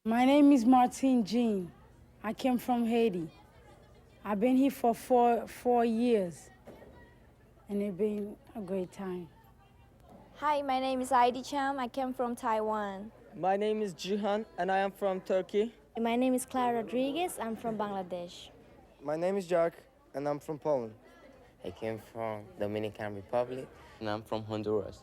My name is Martine Jean. I came from Haiti. I've been here for four years, and it's been a great time. Hi, my name is Heidi Cham. I came from Taiwan. My name is Jihan, and I am from Turkey. My name is Clara Rodriguez. I'm from Bangladesh. My name is Jack, and I'm from Poland. I came from Dominican Republic, and I'm from Honduras.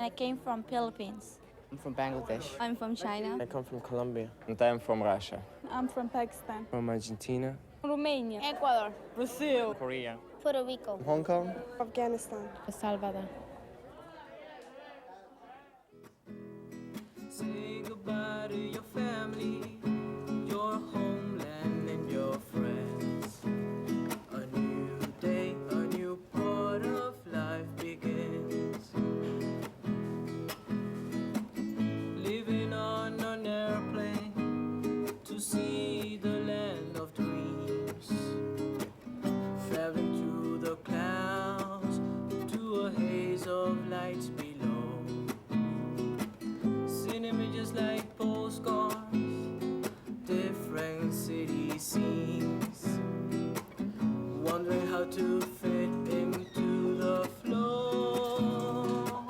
I came from Philippines. I'm from Bangladesh. I'm from China. I come from Colombia. And I'm from Russia. I'm from Pakistan. From Argentina. Romania. Ecuador. Brazil. Korea. Puerto Rico. Hong Kong. Afghanistan. El Salvador. Say goodbye to your family, your homeland and your friends. A new day, a new part of life begins. Living on an airplane to see the land of dreams. Traveling through the clouds to a haze of lights below. Images like postcards, different city scenes, wondering how to fit into the flow.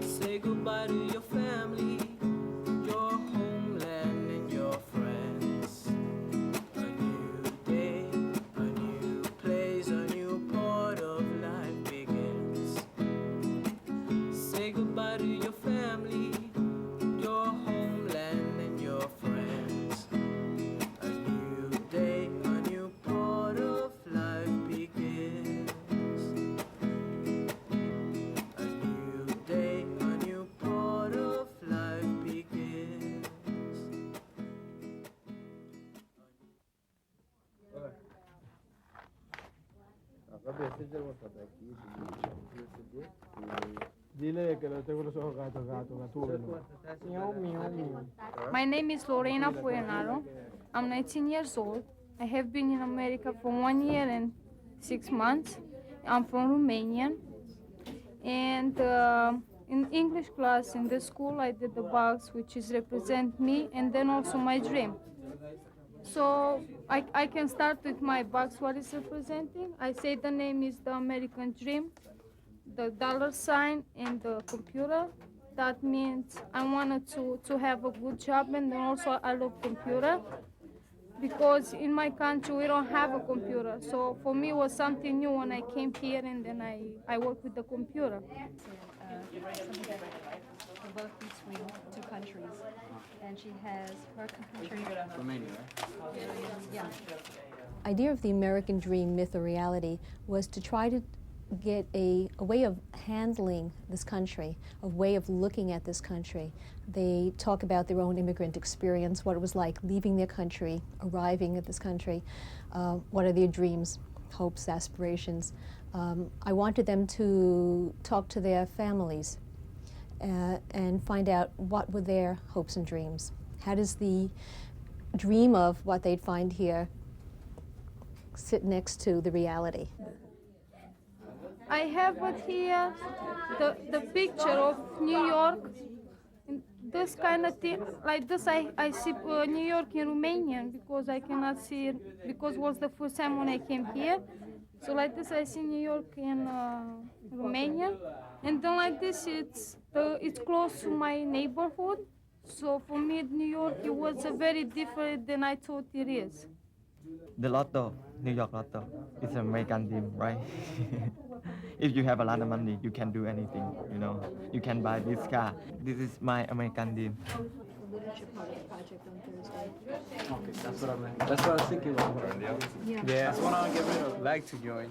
Say goodbye to your family, your homeland and your friends. A new day, a new place, a new part of life begins. Say goodbye to your family, your homeland and your friends. A new day, a new part of life begins. A new day, a new part of life begins. Dile que lo tengo los ojos gato, gato, gato. My name is Lorena Fuenaro. I'm 19 years old. I have been in America for 1 year and 6 months. I'm from Romania. And in English class in the school, I did the box, which is represent me and then also my dream. So I can start with my box, what is representing. I say the name is the American dream, the dollar sign and the computer. That means I wanted to have a good job, and then also I love computer because in my country we don't have a computer. So for me it was something new when I came here, and then I work with the computer. Something that will work between two countries. And she has her country. Romania, right? Yeah. Idea of the American dream, myth or reality, was to try to get a way of handling this country, a way of looking at this country. They talk about their own immigrant experience, what it was like leaving their country, arriving at this country, what are their dreams, hopes, aspirations. I wanted them to talk to their families and find out what were their hopes and dreams. How does the dream of what they'd find here sit next to the reality? I have it here, the picture of New York. This kind of thing, like this, I see New York in Romanian because I cannot see it, because it was the first time when I came here. So like this, I see New York in Romania. And then like this, it's close to my neighborhood. So for me, New York, it was very different than I thought it is. The lotto, New York lotto, is an American dream, right? If you have a lot of money, you can do anything, you know. You can buy this car. This is my American dream. Leadership project on Thursday. Okay, that's what I meant. That's what I was thinking about. Yeah. That's what I'd like to join.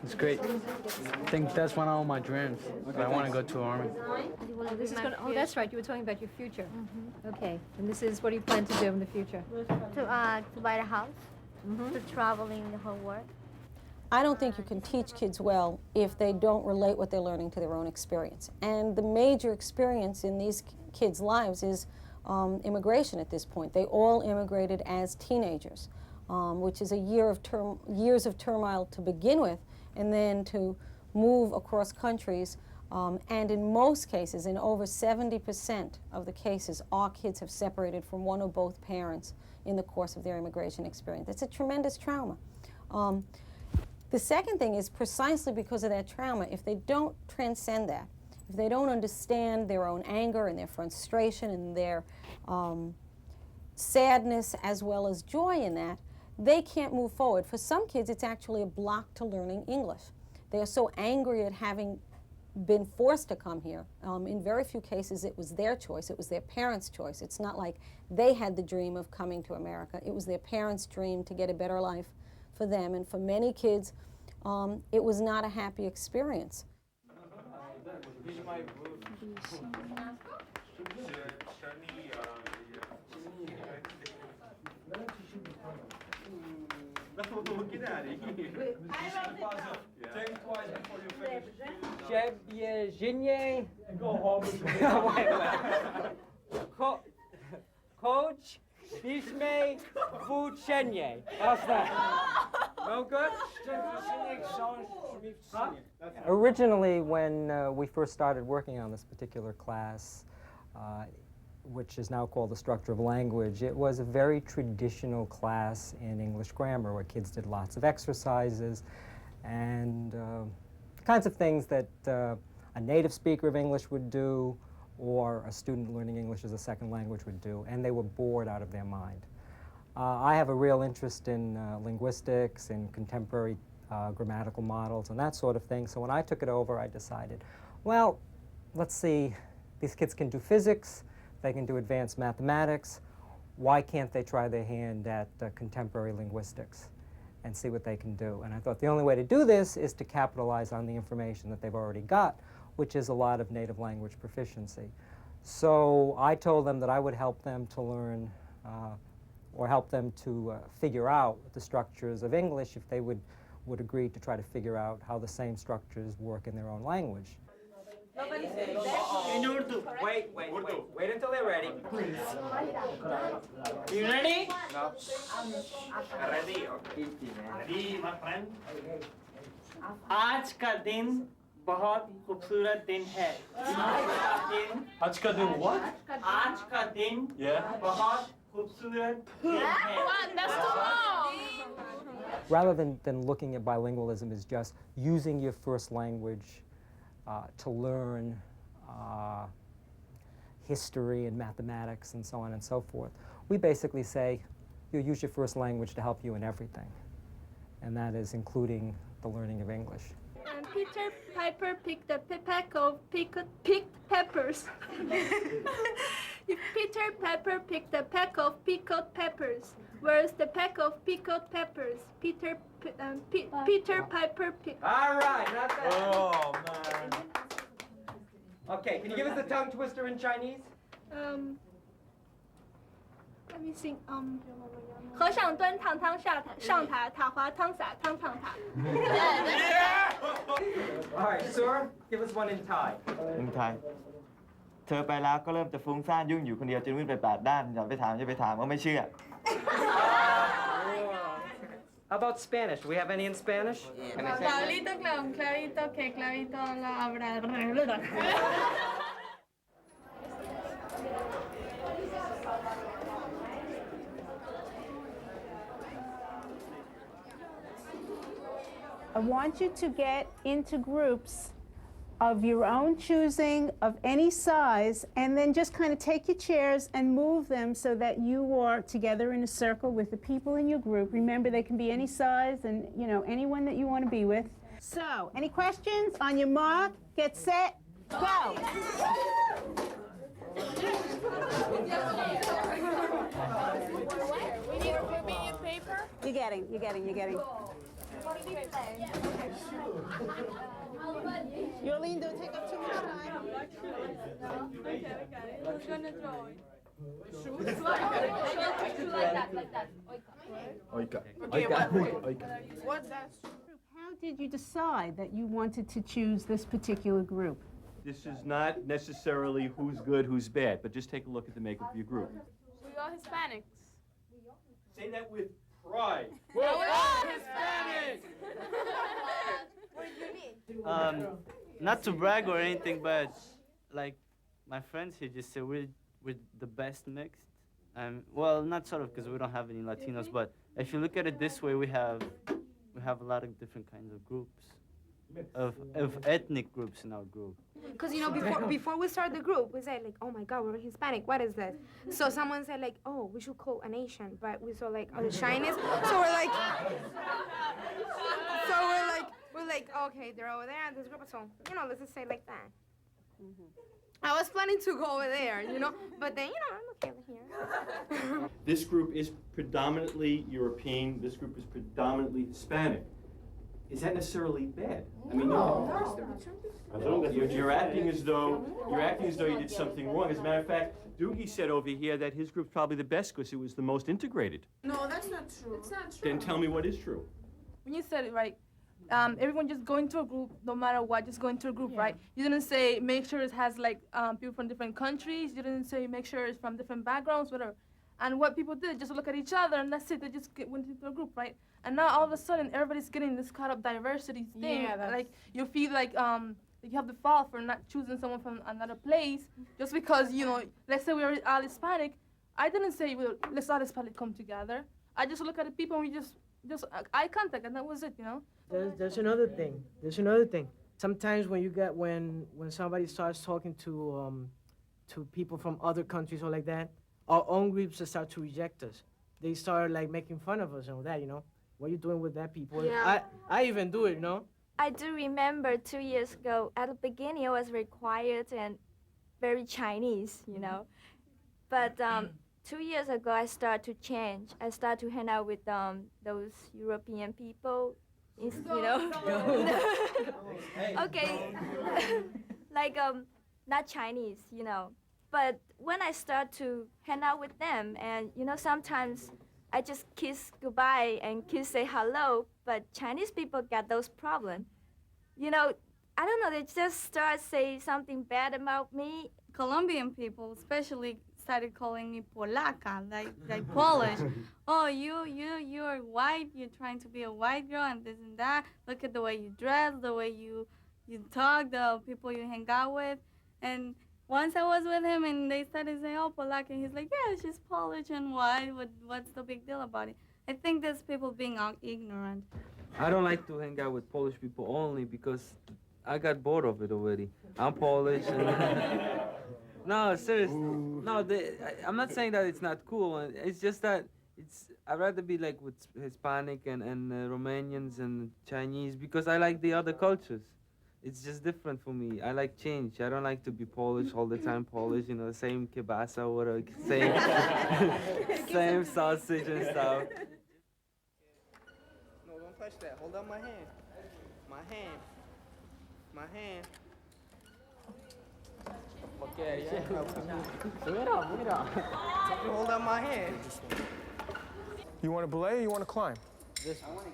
It's great. I think that's one of my dreams. Okay, I want to go to Army. Well, this is gonna, oh, that's right. You were talking about your future. Okay. And this is what do you plan to do in the future? To buy a house, to travel in the whole world. I don't think you can teach kids well if they don't relate what they're learning to their own experience. And the major experience in these kids' lives is immigration at this point. They all immigrated as teenagers, which is a years of turmoil to begin with, and then to move across countries And in most cases, in over 70% of the cases, our kids have separated from one or both parents in the course of their immigration experience. It's a tremendous trauma. The second thing is precisely because of that trauma, if they don't transcend that, if they don't understand their own anger and their frustration and their sadness as well as joy in that, they can't move forward. For some kids, it's actually a block to learning English. They are so angry at having been forced to come here. In very few cases, it was their choice. It was their parents' choice. It's not like they had the dream of coming to America. It was their parents' dream to get a better life for them. And for many kids, it was not a happy experience. Coach, Bishme, Vuchenye. How's that? No good? Originally, when we first started working on this particular class, which is now called the Structure of Language, it was a very traditional class in English grammar where kids did lots of exercises and kinds of things that a native speaker of English would do or a student learning English as a second language would do, and they were bored out of their mind. I have a real interest in linguistics and contemporary grammatical models and that sort of thing, so when I took it over, I decided, well, let's see, these kids can do physics, they can do advanced mathematics, why can't they try their hand at contemporary linguistics and see what they can do? And I thought the only way to do this is to capitalize on the information that they've already got, which is a lot of native language proficiency. So I told them that I would help them to learn or help them to figure out the structures of English if they would agree to try to figure out how the same structures work in their own language. In Urdu. Wait until they're ready. Please. You ready? No. Ready, okay. Ready, my friend? आज का दिन बहुत खूबसूरत दिन है. आज का दिन what? आज का दिन बहुत खूबसूरत दिन है. That's too long. Rather than looking at bilingualism as just using your first language to learn history and mathematics and so on and so forth, we basically say you use your first language to help you in everything, and that is including the learning of English. And Peter Piper picked a peck of picked peppers. If Peter Piper picked a peck of pickled peppers, where's the peck of pickled peppers? Peter Piper picked. All right, not bad. Oh, man. Okay, can you give us the tongue twister in Chinese? Let me sing. 和尚端汤汤上塔，塔滑汤洒汤烫塔。 All right, sir, give us one in Thai. In Thai เธอไปแล้วก็เริ่มจะฟุ้งซ่านยุ่งอยู่คนเดียวจนวิ่งไป8 ด้านอย่าไปถามก็ไม่เชื่อ How about Spanish? Do we have any in Spanish? Clarito, clarito, que clarito la abra. I want you to get into groups of your own choosing, of any size, and then just kind of take your chairs and move them so that you are together in a circle with the people in your group. Remember, they can be any size and, you know, anyone that you want to be with. So, any questions? On your mark, get set, go! You're getting. Yolene, don't take up too much time. Okay. Who's gonna draw it? What's that? How did you decide that you wanted to choose this particular group? This is not necessarily who's good, who's bad, but just take a look at the makeup of your group. We are Hispanics. Say that with pride. We are Hispanics. Not to brag or anything, but like my friends here just say we're the best mixed. Well, not sort of because we don't have any Latinos, but if you look at it this way, we have a lot of different kinds of groups, of ethnic groups in our group. Because, you know, before we start the group, we said, like, oh my God, we're Hispanic. What is this? So someone said, like, oh, we should call an Asian. But we saw, like, oh, Chinese. So we're like, okay, they're over there in this group. So, you know, let's just say like that. I was planning to go over there, you know, but then, you know, I'm okay here. This group is predominantly European. This group is predominantly Hispanic. Is that necessarily bad? I mean, you're acting as though you did something wrong. As a matter of fact, Doogie said over here that his group's probably the best because it was the most integrated. No, that's not true. It's not true. Then tell me what is true. When you said it right, everyone just go into a group, no matter what, just go into a group, right? You didn't say make sure it has like people from different countries. You didn't say make sure it's from different backgrounds, whatever. And what people did, just look at each other, and that's it. They just went into a group, right? And now all of a sudden, everybody's getting this caught up diversity thing. Yeah, like you feel like you have the fault for not choosing someone from another place just because, you know, let's say we're all Hispanic. I didn't say let's all Hispanic come together. I just look at the people and we just eye contact, and that was it, you know. There's another thing. There's another thing. Sometimes when you get when somebody starts talking to people from other countries or like that, our own groups start to reject us. They start like making fun of us and all that, you know. What are you doing with that people? Yeah. I even do it, you know. I do remember 2 years ago, at the beginning it was very quiet and very Chinese, you know. But 2 years ago I started to change. I started to hang out with those European people, you know. Okay, like not Chinese, you know. But when I start to hang out with them, and you know, sometimes I just kiss goodbye and kiss say hello, but Chinese people got those problems. You know, I don't know, they just start say something bad about me. Colombian people especially started calling me Polaka, like Polish. Oh, you're white, you're trying to be a white girl and this and that. Look at the way you dress, the way you talk, the people you hang out with. And once I was with him and they started saying, oh, Polaka, and he's like, yeah, she's Polish and white, what's the big deal about it? I think there's people being ignorant. I don't like to hang out with Polish people only because I got bored of it already. I'm Polish. And no, seriously. No, I'm not saying that it's not cool. It's just that I'd rather be like with Hispanic and Romanians and Chinese because I like the other cultures. It's just different for me. I like change. I don't like to be Polish all the time. Polish, you know, same kielbasa, whatever, same sausage and stuff. No, don't touch that. Hold up my hand. My hand. My hand. Okay, yeah. Bring it up. Hold up my hand. You want to belay or you want to climb? This one.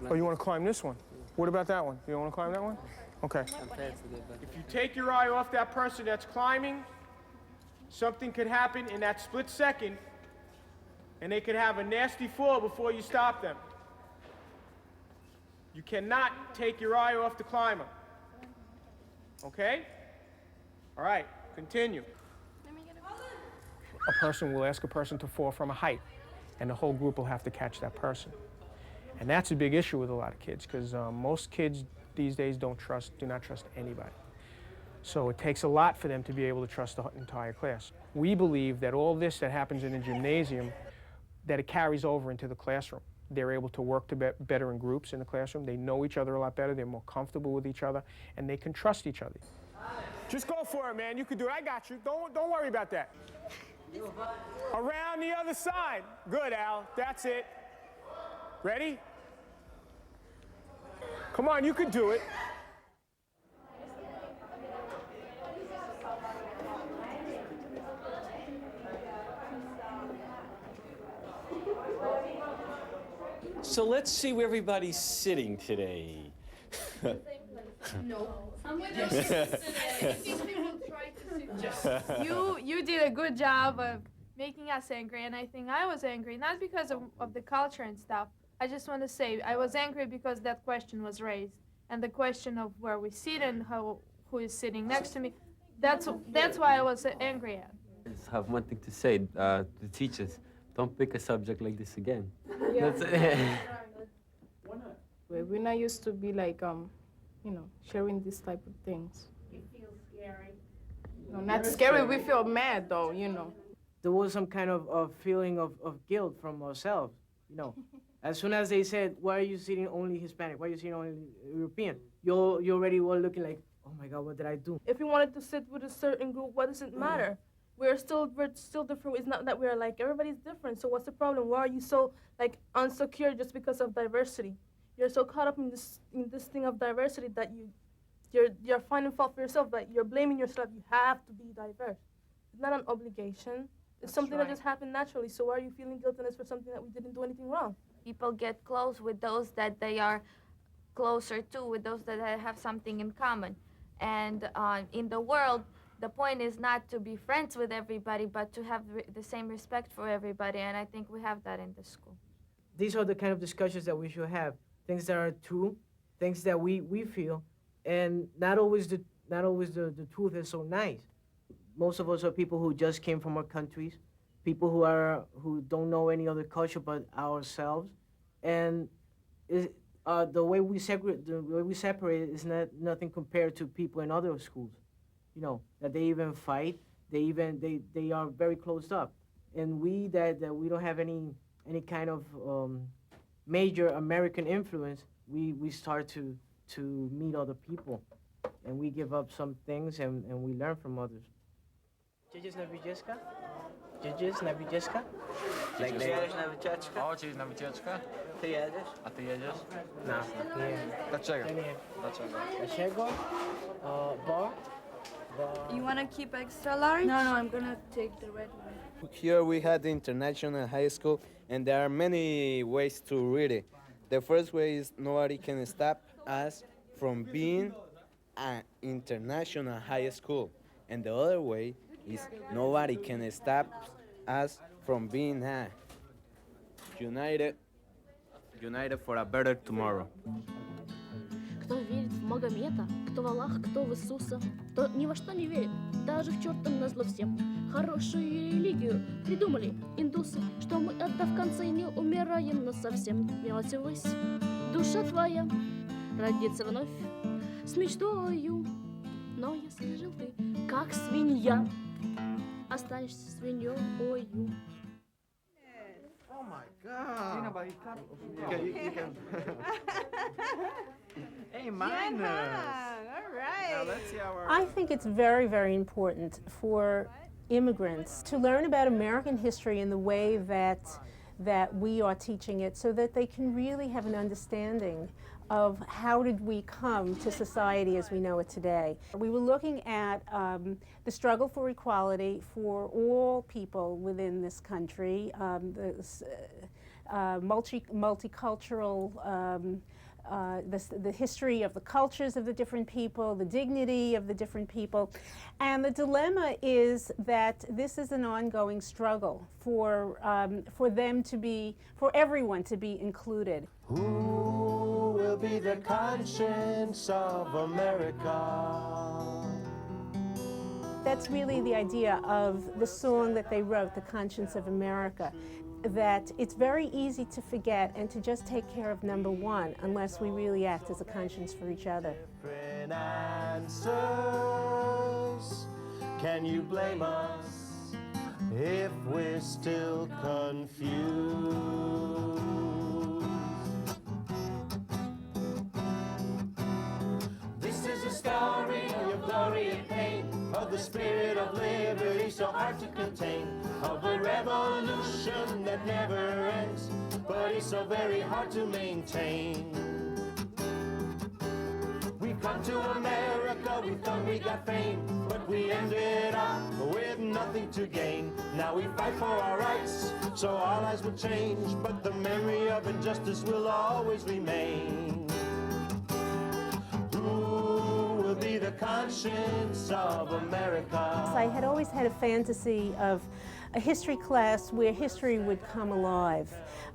Oh, you want to climb this one? What about that one? You don't want to climb that one? Okay. If you take your eye off that person that's climbing, something could happen in that split second, and they could have a nasty fall before you stop them. You cannot take your eye off the climber. Okay? All right, continue. A person will ask a person to fall from a height, and the whole group will have to catch that person. And that's a big issue with a lot of kids, because most kids these days do not trust anybody. So it takes a lot for them to be able to trust the entire class. We believe that all this that happens in the gymnasium, that it carries over into the classroom. They're able to work better in groups in the classroom. They know each other a lot better. They're more comfortable with each other, and they can trust each other. Just go for it, man. You can do it. I got you. Don't worry about that. Around the other side. Good, Al. That's it. Ready? Come on, you can do it. So let's see where everybody's sitting today. No. You did a good job of making us angry, and I think I was angry, not because of the culture and stuff. I just want to say I was angry because that question was raised, and the question of where we sit and who is sitting next to me. That's why I was angry at. I just have one thing to say to teachers. Don't pick a subject like this again. Yeah. That's it. We're not used to be like, you know, sharing this type of things. It feels scary. No, not scary, we feel mad though, you know. There was some kind of feeling of guilt from ourselves, you know. As soon as they said, why are you sitting only Hispanic? Why are you sitting only European? You already were looking like, oh my God, what did I do? If we wanted to sit with a certain group, what does it matter? We're still different. It's not that we're like, everybody's different, so what's the problem? Why are you so like insecure just because of diversity? You're so caught up in this thing of diversity that you're finding fault for yourself, but you're blaming yourself. You have to be diverse. It's not an obligation. It's something that just happened naturally. So why are you feeling guiltiness for something that we didn't do anything wrong? People get close with those that they are closer to, with those that have something in common. And in the world, the point is not to be friends with everybody, but to have the same respect for everybody. And I think we have that in the school. These are the kind of discussions that we should have. Things that are true, things that we feel, and not always the truth is so nice. Most of us are people who just came from our countries, people who don't know any other culture but ourselves, and the way we separate is nothing compared to people in other schools. You know, that they even fight, they are very closed up, and we don't have any kind of major American influence. We start to meet other people, and we give up some things, and we learn from others. Jedziesz na wycieczkę? Jedziesz na wycieczkę? Jedziesz na wycieczkę? O, czyli na wycieczkę? Ty jedziesz? A ty jedziesz? No, nie. Dlaczego? Nie. Dlaczego? Dlaczego? Bo? You want to keep extra large? No, I'm gonna take the red one. Here we had the International High School, and there are many ways to read it. The first way is nobody can stop us from being an international high school. And the other way is nobody can stop us from being a united for a better tomorrow. Кто верит в Магомета, кто в Аллаха, кто в Иисуса, кто ни во что не верит, даже в черта назло всем. Хорошую религию придумали индусы, что мы, отдав в конце, не умираем насовсем. Мелась ввысь, душа твоя родится вновь с мечтою. Но если жил ты, как свинья, останешься свиньою. Oh my God! You can. Hey, minus. All right. Now let's see our. I think it's very, very important for immigrants to learn about American history in the way that we are teaching it, so that they can really have an understanding of how did we come to society as we know it today. We were looking at the struggle for equality for all people within this country, multicultural, the history of the cultures of the different people, the dignity of the different people. And the dilemma is that this is an ongoing struggle for everyone to be included. Who will be the conscience of America? That's really the idea of the song that they wrote, The Conscience of America, that it's very easy to forget and to just take care of number one unless we really act as a conscience for each other. Different answers. Can you blame us if we're still confused? This is a story of glory and pain, of the spirit of liberty so hard to contain, of a revolution that never ends, but is so very hard to maintain. We've come to America, we thought we got fame, but we ended up with nothing to gain. Now we fight for our rights, so our lives will change, but the memory of injustice will always remain. Who will be the conscience of America? I had always had a fantasy of a history class where history would come alive.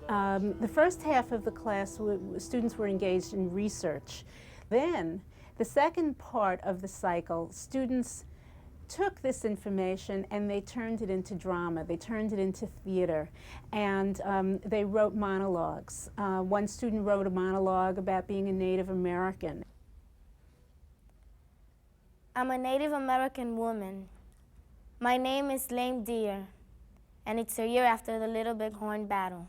The first half of the class, students were engaged in research. Then, The second part of the cycle, students took this information and they turned it into drama, they turned it into theater, and they wrote monologues. One student wrote a monologue about being a Native American. I'm a Native American woman. My name is Lame Deer, and it's a year after the Little Bighorn battle.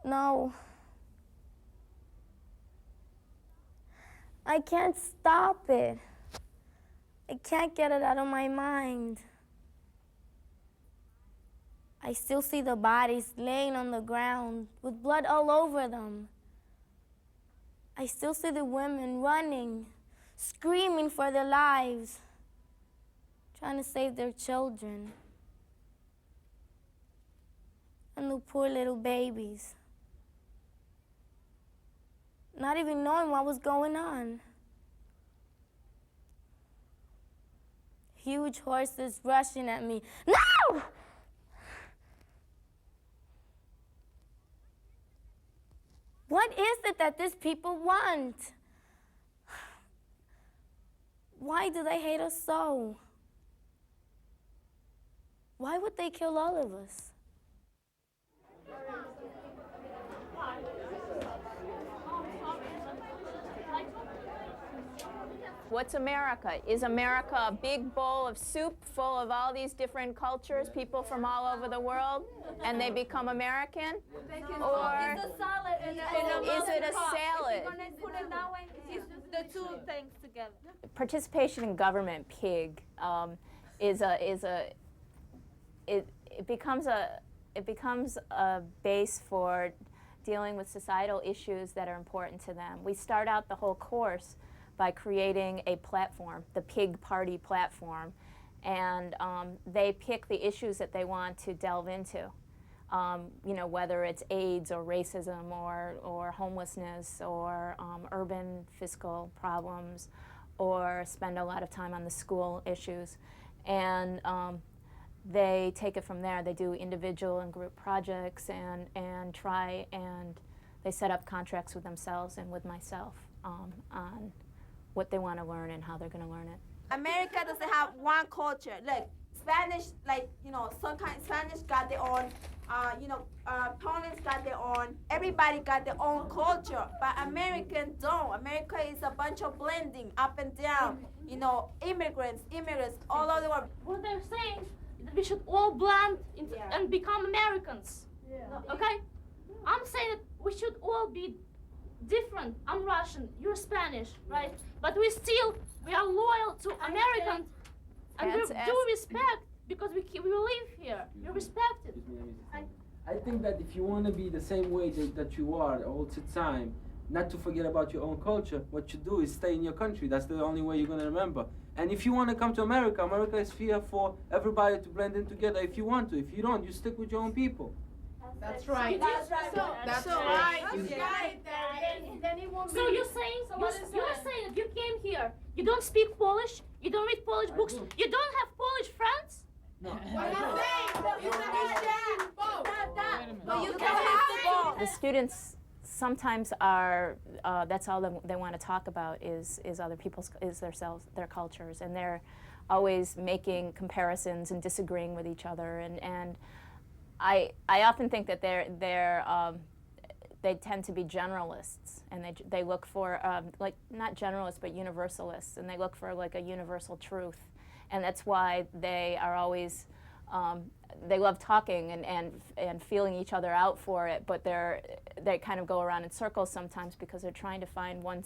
No. I can't stop it. I can't get it out of my mind. I still see the bodies laying on the ground with blood all over them. I still see the women running, screaming for their lives, trying to save their children. And the poor little babies, not even knowing what was going on. Huge horses rushing at me. No! What is it that these people want? Why do they hate us so? Why would they kill all of us? What's America? Is America a big bowl of soup full of all these different cultures, people from all over the world, and they become American? Or It's a salad is it a salad? Put it that way, it's the two things together. Participation in government, PIG, it becomes a base for dealing with societal issues that are important to them. We start out the whole course by creating a platform, the PIG Party platform, and they pick the issues that they want to delve into. You know, whether it's AIDS or racism or homelessness or urban fiscal problems, or spend a lot of time on the school issues. And they take it from there. They do individual and group projects and try and they set up contracts with themselves and with myself on what they want to learn and how they're going to learn it. America doesn't have one culture. Like Spanish, like, you know, some kind Spanish got their own, Polish got their own. Everybody got their own culture, but Americans don't. America is a bunch of blending up and down. You know, immigrants all over the world. What they're saying is that we should all blend and become Americans. Okay? I'm saying that we should all be different. I'm Russian, you're Spanish, right? But we are loyal to Americans, and we do respect because we live here. You're respected. I think that if you want to be the same way that you are all the time, not to forget about your own culture, what you do is stay in your country. That's the only way you're going to remember. And if you want to come to America, America is here for everybody to blend in together if you want to. If you don't, you stick with your own people. That's right. That's right. So you're saying that you came here, you don't speak Polish, you don't read Polish books, you don't have Polish friends? No. The students sometimes are, that's all they want to talk about is other people's, is their cultures, and they're always making comparisons and disagreeing with each other, and I often think that they tend to be generalists, and they look for like not generalists but universalists, and they look for like a universal truth, and that's why they are always they love talking and feeling each other out for it, but they kind of go around in circles sometimes because they're trying to find one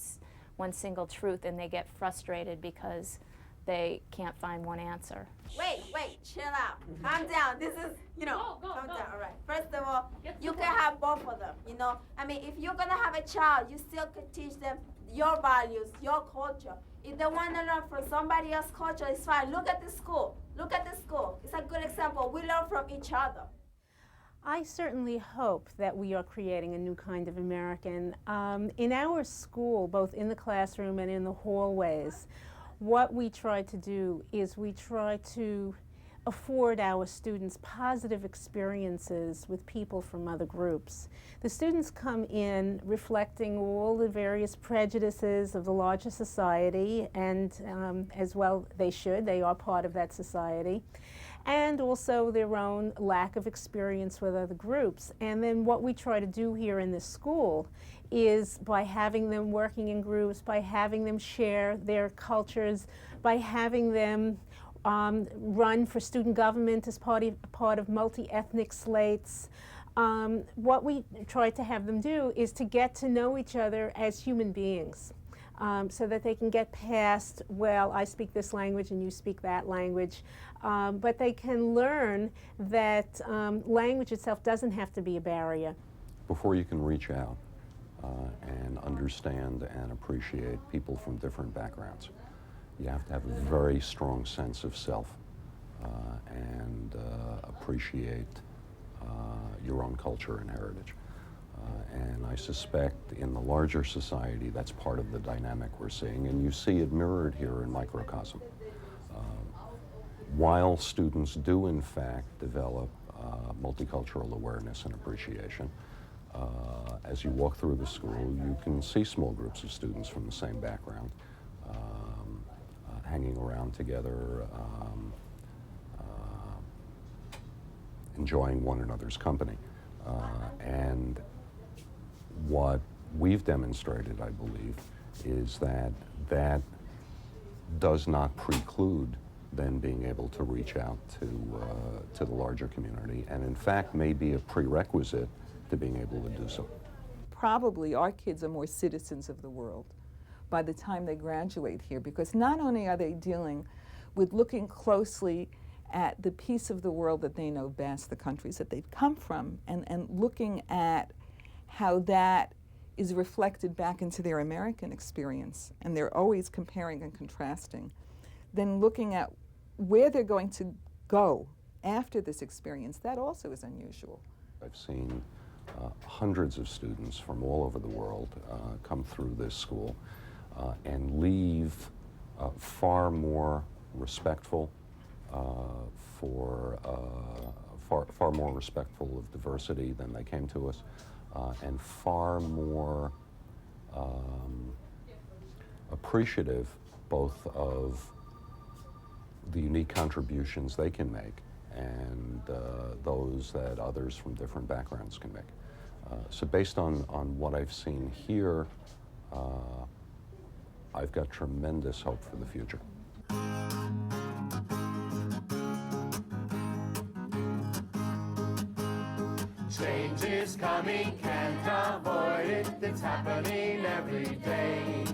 single truth, and they get frustrated because they can't find one answer. Wait, chill out. Calm down. This is, calm down. All right. First of all, you can have both of them, I mean, if you're going to have a child, you still could teach them your values, your culture. If they want to learn from somebody else's culture, it's fine. Look at the school. It's a good example. We learn from each other. I certainly hope that we are creating a new kind of American. In our school, both in the classroom and in the hallways, what we try to do is we try to afford our students positive experiences with people from other groups. The students come in reflecting all the various prejudices of the larger society, and as well they should, they are part of that society, and also their own lack of experience with other groups. And then what we try to do here in this school is, by having them working in groups, by having them share their cultures, by having them run for student government as part of multi-ethnic slates. What we try to have them do is to get to know each other as human beings, so that they can get past, well, I speak this language and you speak that language, but they can learn that language itself doesn't have to be a barrier. Before you can reach out and understand and appreciate people from different backgrounds, you have to have a very strong sense of self and appreciate your own culture and heritage. And I suspect in the larger society that's part of the dynamic we're seeing, and you see it mirrored here in microcosm. While students do in fact develop multicultural awareness and appreciation, as you walk through the school, you can see small groups of students from the same background hanging around together, enjoying one another's company. And what we've demonstrated, I believe, is that that does not preclude then being able to reach out to the larger community, and in fact may be a prerequisite to being able to do so. Probably our kids are more citizens of the world by the time they graduate here, because not only are they dealing with looking closely at the piece of the world that they know best, the countries that they've come from, and looking at how that is reflected back into their American experience, and they're always comparing and contrasting, then looking at where they're going to go after this experience, that also is unusual. I've seen hundreds of students from all over the world come through this school and leave far more respectful, far more respectful of diversity than they came to us, and far more appreciative both of the unique contributions they can make and those that others from different backgrounds can make. So based on what I've seen here, I've got tremendous hope for the future. Change is coming, can't avoid it, it's happening every day.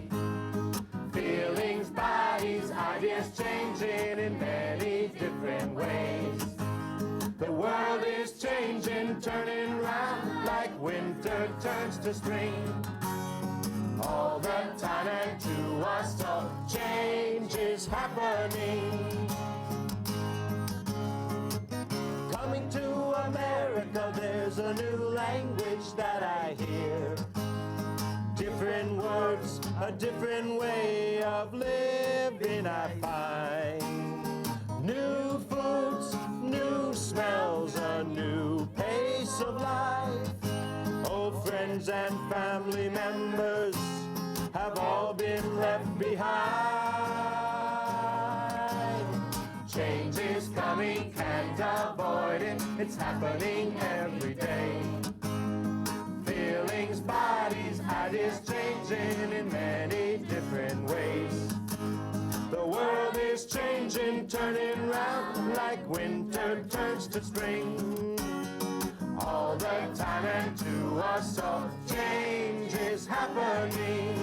Feelings, bodies, ideas changing in many different ways. The world is changing, turning round like winter turns to spring. All the time, and to us all, change is happening. Coming to America, there's a new language that I hear. Different words, a different way of living I find. New foods, new smells, a new pace of life. Old friends and family members have all been left behind. Change is coming, can't avoid it, it's happening every day. Feelings, bodies, ideas changing in many different ways. The world is changing, turning round like winter turns to spring. All the time, and to us all, change is happening.